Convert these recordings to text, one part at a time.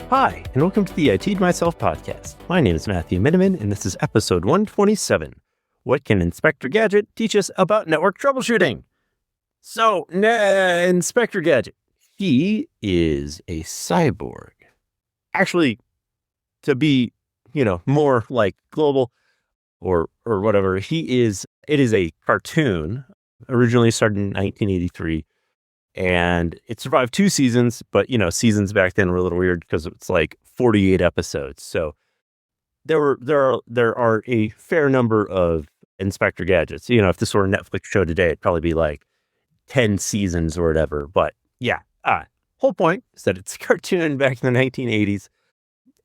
Hi, and welcome to the I T'd Myself podcast. My name is Matthew Miniman, and this is episode 127. What can Inspector Gadget teach us about network troubleshooting? So, Inspector Gadget, he is a cyborg. Actually, to be, more like global or whatever, it is a cartoon, originally started in 1983. And it survived 2 seasons, but, seasons back then were a little weird because it's like 48 episodes. So there are a fair number of Inspector Gadgets. If this were a Netflix show today, it'd probably be like 10 seasons or whatever. But yeah, whole point is that it's a cartoon back in the 1980s.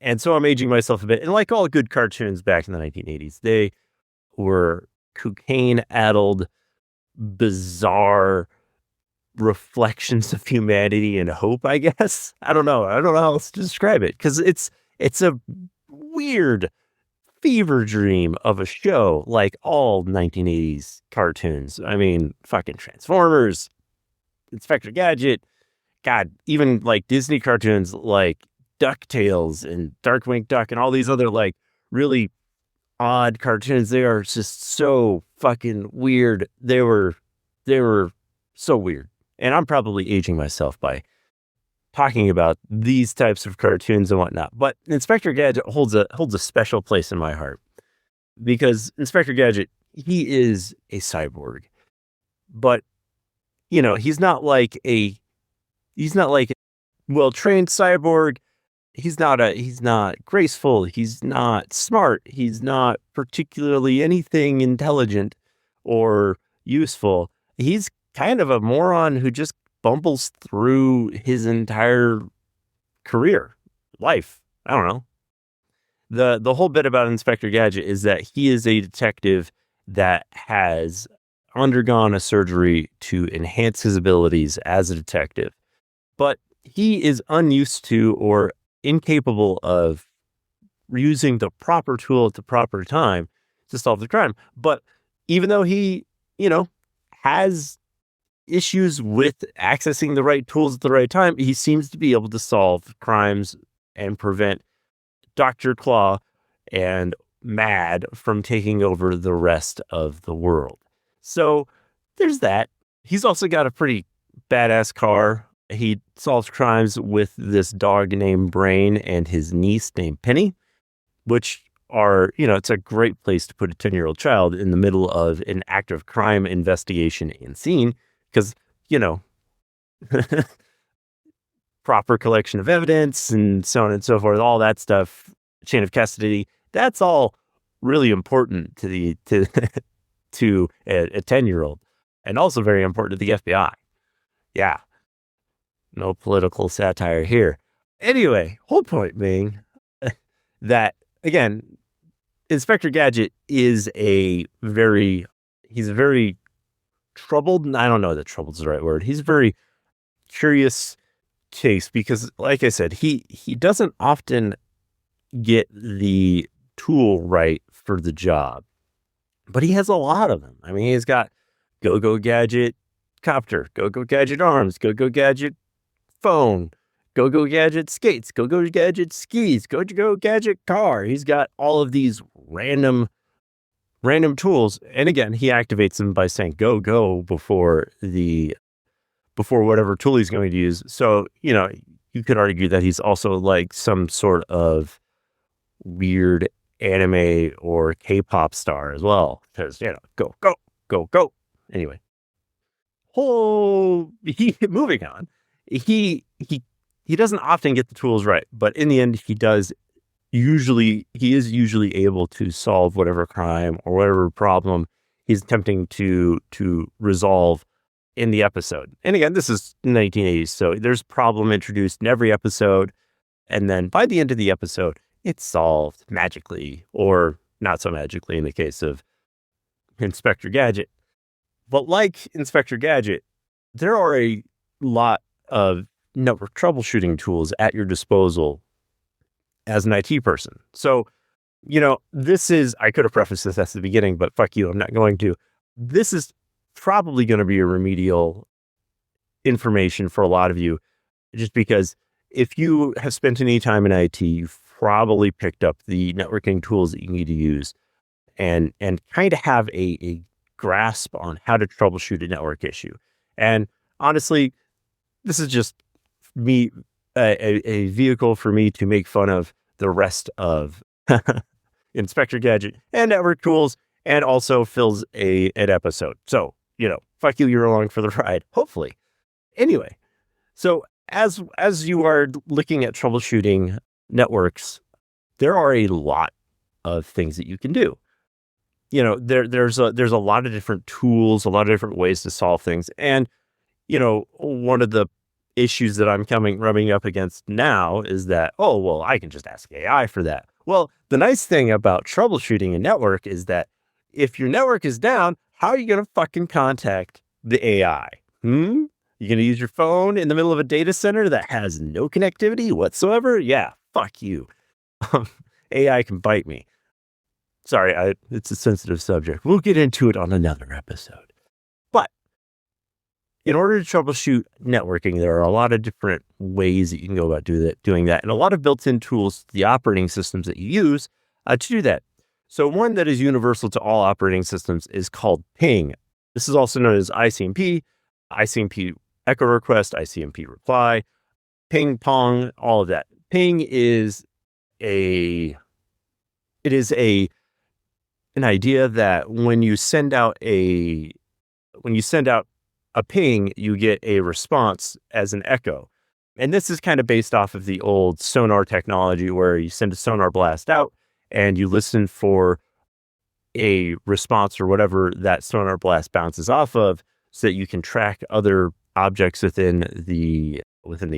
And so I'm aging myself a bit. And like all good cartoons back in the 1980s, they were cocaine-addled, bizarre reflections of humanity and hope, I guess. I don't know how else to describe it, because it's a weird fever dream of a show like all 1980s cartoons. I mean, fucking Transformers, Inspector Gadget, God, even like Disney cartoons like DuckTales and Darkwing Duck and all these other like really odd cartoons. They are just so fucking weird. They were so weird. And I'm probably aging myself by talking about these types of cartoons and whatnot. But Inspector Gadget holds a special place in my heart, because Inspector Gadget, he is a cyborg. But, he's not like a well-trained cyborg. He's not graceful. He's not smart. He's not particularly anything intelligent or useful. He's kind of a moron who just bumbles through his entire life. I don't know. The whole bit about Inspector Gadget is that he is a detective that has undergone a surgery to enhance his abilities as a detective. But he is unused to or incapable of using the proper tool at the proper time to solve the crime. But even though he, has issues with accessing the right tools at the right time, he seems to be able to solve crimes and prevent Dr. Claw and Mad from taking over the rest of the world. So there's that. He's also got a pretty badass car. He solves crimes with this dog named Brain and his niece named Penny, which are, it's a great place to put a 10-year-old child in the middle of an active crime investigation and scene. Because, proper collection of evidence and so on and so forth, all that stuff, chain of custody, that's all really important to a 10-year-old, and also very important to the FBI. Yeah. No political satire here. Anyway, whole point being that, again, Inspector Gadget is he's a very troubled, and I don't know that troubled's the right word. He's a very curious case because, like I said, he doesn't often get the tool right for the job, but he has a lot of them. I mean, he's got Go-Go Gadget copter, Go-Go Gadget arms, Go-Go Gadget phone, Go-Go Gadget skates, Go-Go Gadget skis, Go-Go Gadget car. He's got all of these random tools. And again, he activates them by saying go before whatever tool he's going to use. So, you could argue that he's also like some sort of weird anime or K-pop star as well. Because, go. Anyway. Moving on. He doesn't often get the tools right, but in the end he is usually able to solve whatever crime or whatever problem he's attempting to resolve in the episode. And again, this is 1980s, so there's problem introduced in every episode, and then by the end of the episode, it's solved magically, or not so magically in the case of Inspector Gadget. But like Inspector Gadget, there are a lot of network troubleshooting tools at your disposal as an IT person. So, I could have prefaced this at the beginning, but fuck you, I'm not going to. This is probably going to be a remedial information for a lot of you, just because if you have spent any time in IT, you've probably picked up the networking tools that you need to use and kind of have a grasp on how to troubleshoot a network issue. And honestly, this is just me, a vehicle for me to make fun of the rest of Inspector Gadget and network tools, and also fills an episode. So, fuck you, you're along for the ride, hopefully. Anyway, so as you are looking at troubleshooting networks, there are a lot of things that you can do. There's a lot of different tools, a lot of different ways to solve things. And, one of the issues that I'm rubbing up against now is that, oh, well, I can just ask AI for that. Well, the nice thing about troubleshooting a network is that if your network is down, how are you going to fucking contact the AI? You're going to use your phone in the middle of a data center that has no connectivity whatsoever? Yeah, fuck you. AI can bite me. Sorry, it's a sensitive subject. We'll get into it on another episode. But in order to troubleshoot networking, there are a lot of different ways that you can go about doing that, and a lot of built-in tools, the operating systems that you use to do that. So one that is universal to all operating systems is called ping. This is also known as ICMP echo request, ICMP reply, ping pong, all of that. Ping is an idea that when you send out a ping, you get a response as an echo. And this is kind of based off of the old sonar technology where you send a sonar blast out and you listen for a response or whatever that sonar blast bounces off of so that you can track other objects within the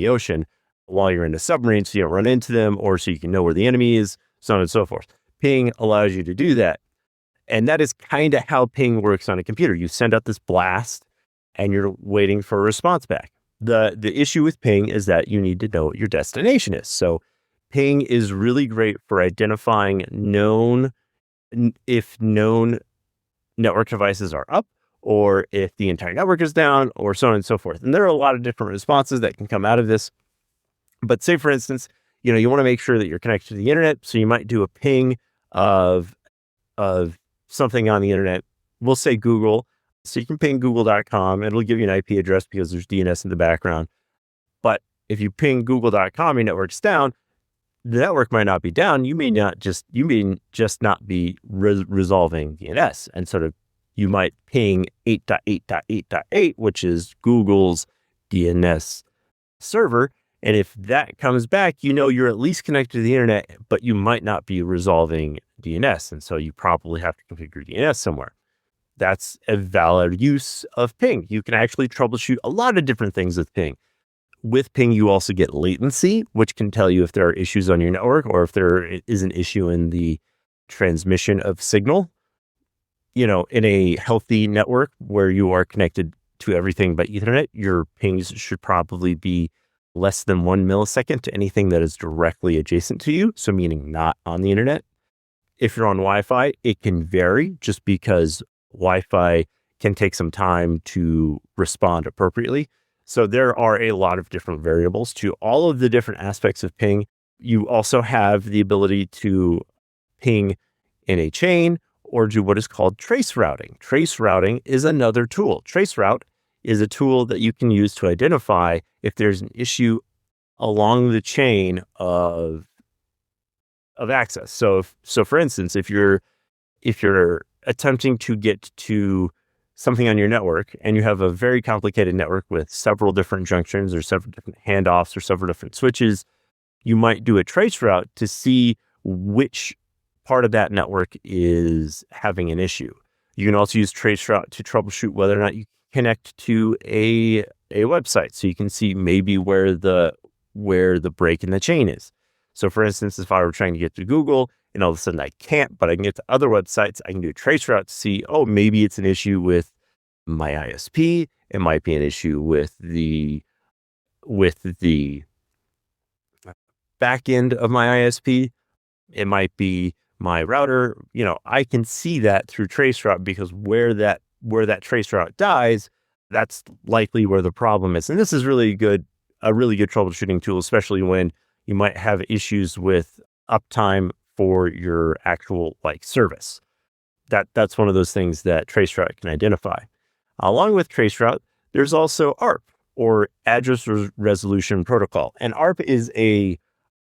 ocean while you're in a submarine so you don't run into them, or so you can know where the enemy is, so on and so forth. Ping allows you to do that. And that is kind of how ping works on a computer. You send out this blast and you're waiting for a response back. The issue with ping is that you need to know what your destination is. So ping is really great for identifying known network devices are up, or if the entire network is down, or so on and so forth. And there are a lot of different responses that can come out of this. But say, for instance, you want to make sure that you're connected to the internet. So you might do a ping of something on the internet. We'll say Google. So you can ping google.com. It'll give you an IP address because there's DNS in the background. But if you ping google.com, your network's down. The network might not be down. You may just not be resolving DNS. And sort of you might ping 8.8.8.8, which is Google's DNS server. And if that comes back, you're at least connected to the internet, but you might not be resolving DNS. And so you probably have to configure DNS somewhere. That's a valid use of ping. You can actually troubleshoot a lot of different things with ping. With ping, you also get latency, which can tell you if there are issues on your network or if there is an issue in the transmission of signal. In a healthy network where you are connected to everything but Ethernet, your pings should probably be less than 1 millisecond to anything that is directly adjacent to you, so meaning not on the internet. If you're on Wi-Fi, it can vary just because Wi-Fi can take some time to respond appropriately. So there are a lot of different variables to all of the different aspects of ping. You also have the ability to ping in a chain or do what is called trace routing. Trace routing is another tool. Traceroute is a tool that you can use to identify if there's an issue along the chain of access. So for instance, if you're attempting to get to something on your network and you have a very complicated network with several different junctions or several different handoffs or several different switches, you might do a trace route to see which part of that network is having an issue. You can also use traceroute to troubleshoot whether or not you connect to a website, so you can see maybe where the break in the chain is. So for instance, if I were trying to get to Google and all of a sudden I can't, but I can get to other websites, I can do a traceroute to see, maybe it's an issue with my ISP. It might be an issue with the back end of my ISP. It might be my router. I can see that through traceroute because where that traceroute dies, that's likely where the problem is. And this is really good a really good troubleshooting tool, especially when you might have issues with uptime for your actual service. That's one of those things that traceroute can identify. Along with traceroute, there's also ARP, or Address Resolution Protocol. And ARP is a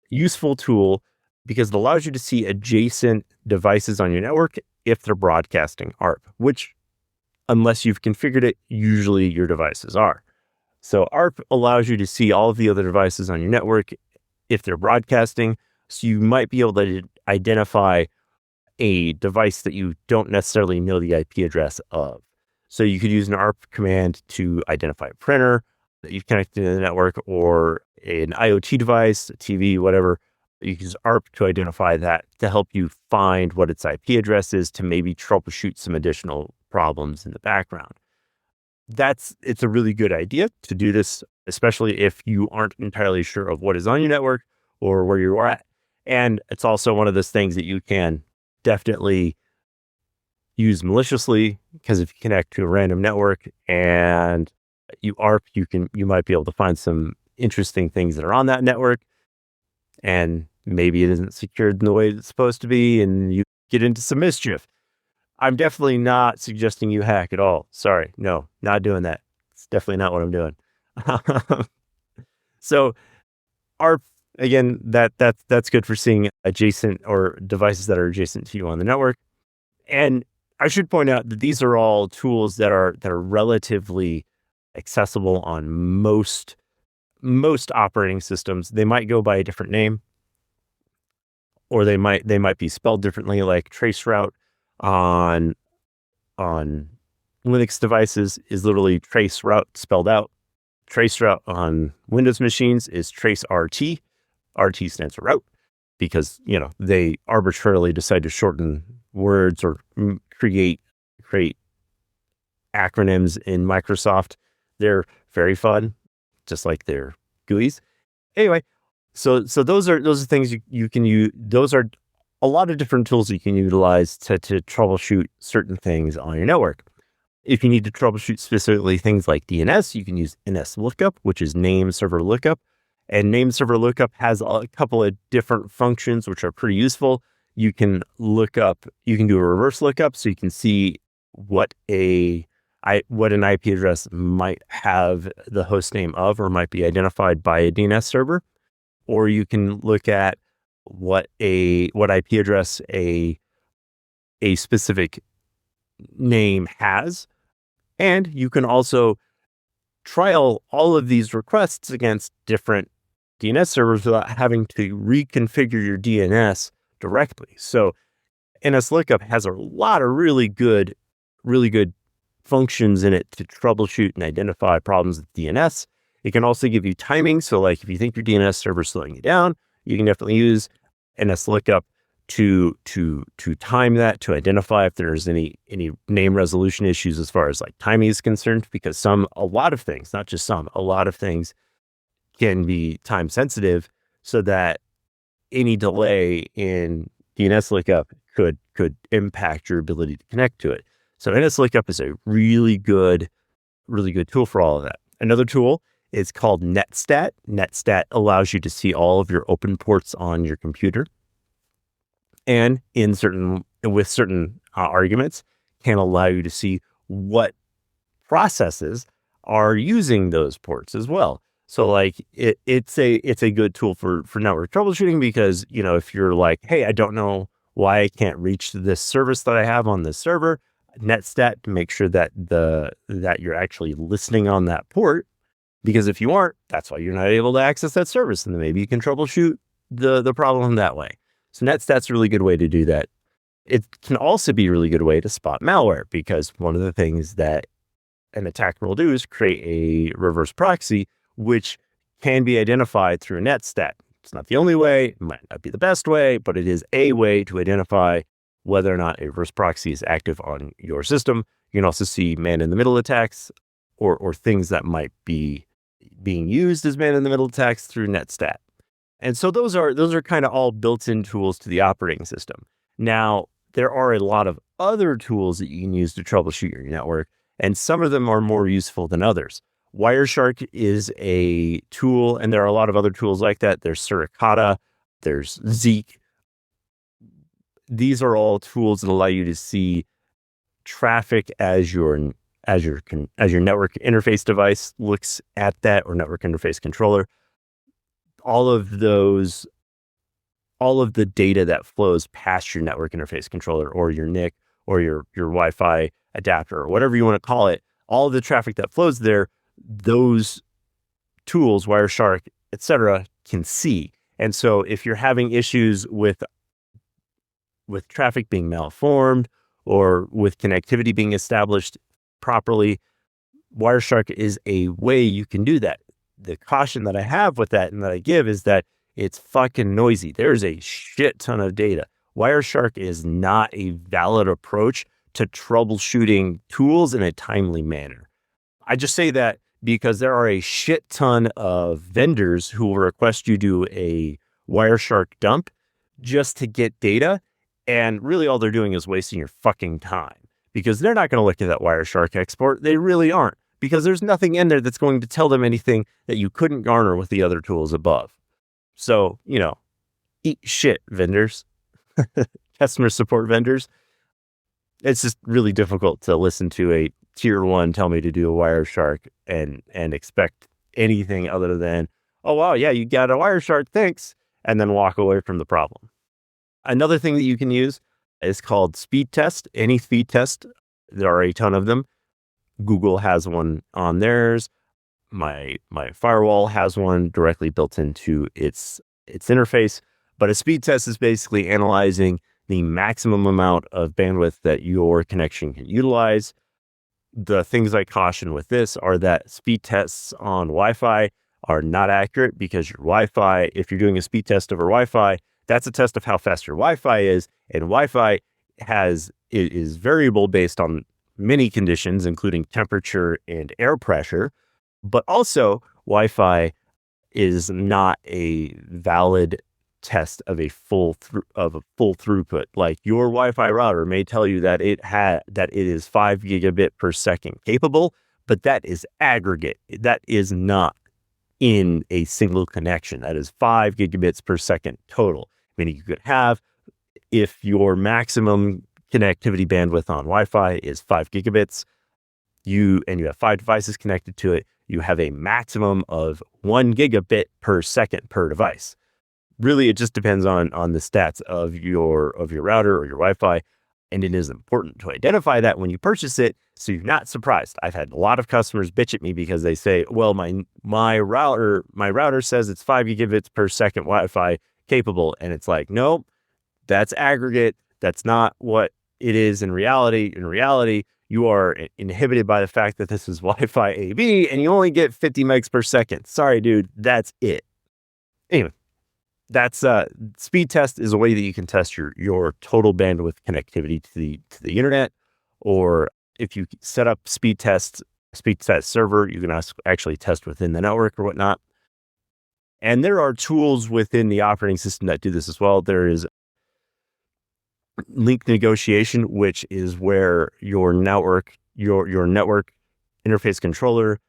useful tool because it allows you to see adjacent devices on your network if they're broadcasting ARP, which, unless you've configured it, usually your devices are. So ARP allows you to see all of the other devices on your network if they're broadcasting. So you might be able to identify a device that you don't necessarily know the IP address of. So you could use an ARP command to identify a printer that you've connected to the network, or an IoT device, a TV, whatever. You can use ARP to identify that to help you find what its IP address is to maybe troubleshoot some additional problems in the background. It's a really good idea to do this, especially if you aren't entirely sure of what is on your network or where you are at. And it's also one of those things that you can definitely use maliciously, because if you connect to a random network and you ARP, you might be able to find some interesting things that are on that network, and maybe it isn't secured in the way it's supposed to be, and you get into some mischief. I'm definitely not suggesting you hack at all. Sorry, no, not doing that. It's definitely not what I'm doing. So ARP, again, that's good for seeing adjacent or devices that are adjacent to you on the network. And I should point out that these are all tools that are be accessible on most operating systems. They might go by a different name, or they might be spelled differently, like traceroute on Linux devices is literally traceroute spelled out. Traceroute on Windows machines is traceRT. RT stands for route, because they arbitrarily decide to shorten words or create acronyms in Microsoft. They're very fun, just like their GUIs. Anyway, so those are things you can use. Those are a lot of different tools you can utilize to troubleshoot certain things on your network. If you need to troubleshoot specifically things like DNS, you can use NSLookup, which is name server lookup. And name server lookup has a couple of different functions, which are pretty useful. You can do a reverse lookup, so you can see what an IP address might have the host name of, or might be identified by a DNS server. Or you can look at what IP address a specific name has. And you can also trial all of these requests against different DNS servers without having to reconfigure your DNS directly. So NSLookup has a lot of really good functions in it to troubleshoot and identify problems with DNS. It can also give you timing. So like if you think your DNS server is slowing you down, you can definitely use NSLookup to time that, to identify if there's any name resolution issues as far as like timing is concerned, because a lot of things can be time sensitive, so that any delay in DNS lookup could impact your ability to connect to it. So NSLookup is a really good tool for all of that. Another tool is called NetStat. NetStat allows you to see all of your open ports on your computer, and with certain arguments, can allow you to see what processes are using those ports as well. So like it's a good tool for network troubleshooting, because if you're like, hey, I don't know why I can't reach this service that I have on this server, NetStat to make sure that you're actually listening on that port, because if you aren't, that's why you're not able to access that service, and then maybe you can troubleshoot the problem that way. So NetStat's a really good way to do that. It can also be a really good way to spot malware, because one of the things that an attacker will do is create a reverse proxy, which can be identified through a NetStat. It's not the only way, it might not be the best way, but it is a way to identify whether or not a reverse proxy is active on your system. You can also see man-in-the-middle attacks, or things that might be being used as man-in-the-middle attacks through NetStat. And so those are kind of all built-in tools to the operating system. Now, there are a lot of other tools that you can use to troubleshoot your network, and some of them are more useful than others. Wireshark is a tool, and there are a lot of other tools like that. There's Suricata, there's Zeek. These are all tools that allow you to see traffic as your network interface device looks at that, or network interface controller. All of the data that flows past your network interface controller or your NIC or your Wi-Fi adapter or whatever you want to call it, all of the traffic that flows there, those tools, Wireshark, etc., can see. And so if you're having issues with traffic being malformed or with connectivity being established properly, Wireshark is a way you can do that. The caution that I have with that and that I give is that it's fucking noisy. There's a shit ton of data. Wireshark is not a valid approach to troubleshooting tools in a timely manner. I just say that because there are a shit ton of vendors who will request you do a Wireshark dump just to get data. And really all they're doing is wasting your fucking time, because they're not going to look at that Wireshark export. They really aren't, because there's nothing in there that's going to tell them anything that you couldn't garner with the other tools above. So, eat shit, vendors, customer support vendors. It's just really difficult to listen to a tier 1 tell me to do a Wireshark and expect anything other than, oh, wow, yeah, you got a Wireshark, thanks, and then walk away from the problem. Another thing that you can use is called speed test. Any speed test, there are a ton of them. Google has one on theirs. My firewall has one directly built into its interface. But a speed test is basically analyzing the maximum amount of bandwidth that your connection can utilize. The things I caution with this are that speed tests on Wi-Fi are not accurate, because your Wi-Fi, if you're doing a speed test over Wi-Fi, that's a test of how fast your Wi-Fi is, and Wi-Fi is variable based on many conditions, including temperature and air pressure. But also, Wi-Fi is not a valid test of a full throughput. Like, your Wi-Fi router may tell you that it is 5 gigabit per second capable, but that is aggregate. That is not in a single connection. That is 5 gigabits per second total. Meaning you could have, if your maximum connectivity bandwidth on Wi-Fi is 5 gigabits, you have 5 devices connected to it, you have a maximum of 1 gigabit per second per device. Really, it just depends on the stats of your router or your Wi-Fi. And it is important to identify that when you purchase it, so you're not surprised. I've had a lot of customers bitch at me because they say, well, my router says it's 5 gigabits per second Wi-Fi capable. And it's like, no, that's aggregate. That's not what it is in reality. In reality, you are inhibited by the fact that this is Wi-Fi AB and you only get 50 megs per second. Sorry, dude, that's it. Anyway, that's speed test is a way that you can test your total bandwidth connectivity to the internet. Or if you set up speed test server, you can actually test within the network or whatnot. And there are tools within the operating system that do this as well. There is link negotiation, which is where your network interface controller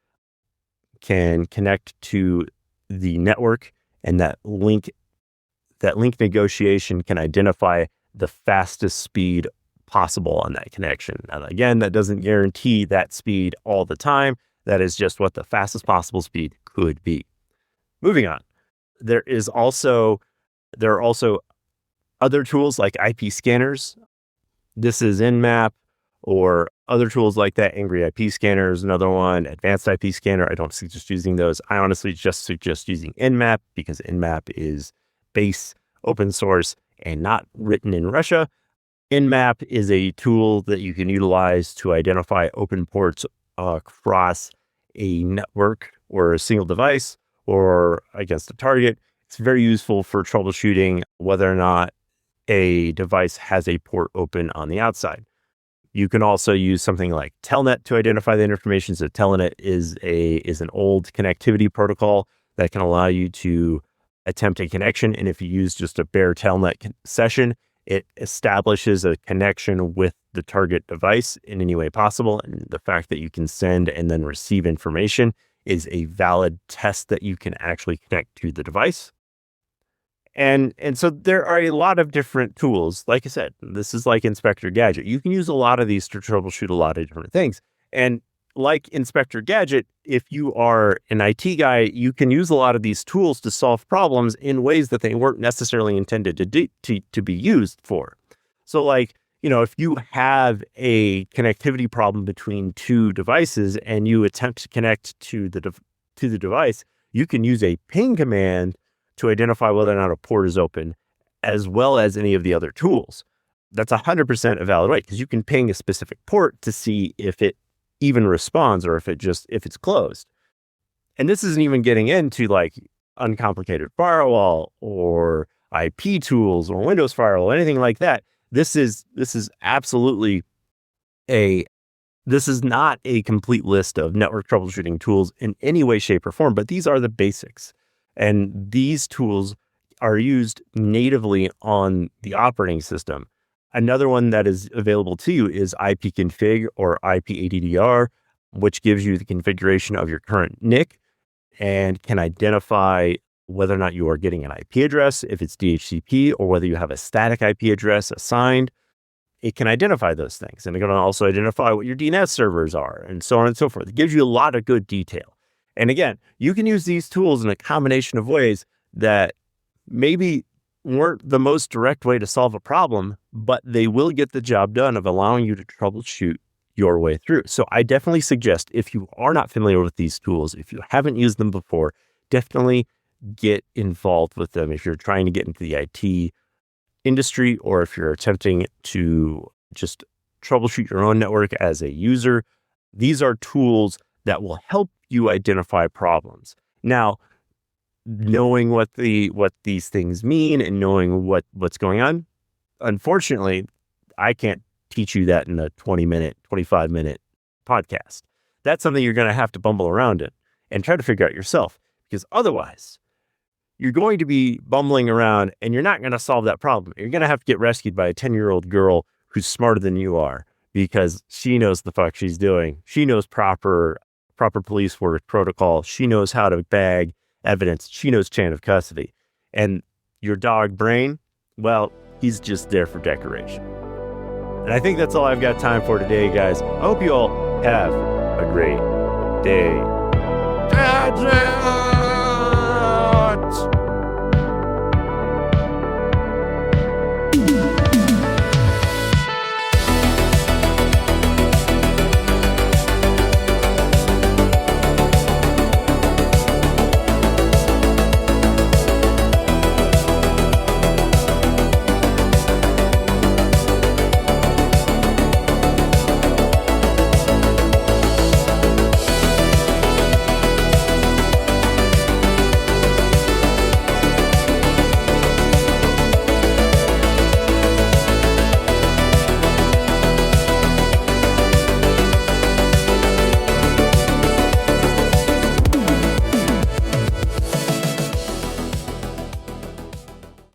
can connect to the network, and that link negotiation can identify the fastest speed possible on that connection. And again, that doesn't guarantee that speed all the time. That is just what the fastest possible speed could be. Moving on. There are also other tools like IP scanners. This is Nmap, or other tools like that. Angry IP Scanner is another one. Advanced IP Scanner. I don't suggest using those. I honestly just suggest using Nmap, because Nmap is base, open source, and not written in Russia. Nmap is a tool that you can utilize to identify open ports across a network or a single device or against a target. It's very useful for troubleshooting whether or not a device has a port open on the outside. You can also use something like Telnet to identify the information. So Telnet is an old connectivity protocol that can allow you to attempt a connection. And if you use just a bare Telnet session, it establishes a connection with the target device in any way possible. And the fact that you can send and then receive information is a valid test that you can actually connect to the device. And so there are a lot of different tools. Like I said, this is like Inspector Gadget. You can use a lot of these to troubleshoot a lot of different things. And like Inspector Gadget, if you are an IT guy, you can use a lot of these tools to solve problems in ways that they weren't necessarily intended to be used for. So like, if you have a connectivity problem between two devices and you attempt to connect to the device, you can use a ping command to identify whether or not a port is open, as well as any of the other tools. That's 100% a valid way, because you can ping a specific port to see if it even responds or if it's closed. And this isn't even getting into like uncomplicated firewall or IP tools or Windows firewall, anything like that. This is absolutely this is not a complete list of network troubleshooting tools in any way, shape, or form, but these are the basics. And these tools are used natively on the operating system. Another one that is available to you is ipconfig or ipaddr, which gives you the configuration of your current NIC and can identify whether or not you are getting an IP address, if it's DHCP, or whether you have a static IP address assigned. It can identify those things. And it can also identify what your DNS servers are and so on and so forth. It gives you a lot of good detail. And again, you can use these tools in a combination of ways that maybe weren't the most direct way to solve a problem, but they will get the job done of allowing you to troubleshoot your way through. So I definitely suggest, if you are not familiar with these tools, if you haven't used them before, definitely get involved with them if you're trying to get into the IT industry, or if you're attempting to just troubleshoot your own network as a user. These are tools that will help you identify problems. Now, knowing what these things mean and knowing what's going on, unfortunately, I can't teach you that in a 25-minute podcast. That's something you're going to have to bumble around in and try to figure out yourself, because otherwise you're going to be bumbling around and you're not going to solve that problem. You're going to have to get rescued by a 10-year-old girl who's smarter than you are, because she knows the fuck she's doing. She knows proper police work protocol. She knows how to bag evidence. She knows chain of custody. And your dog Brain, well, he's just there for decoration. And I think that's all I've got time for today, guys. I hope you all have a great day. Gadget!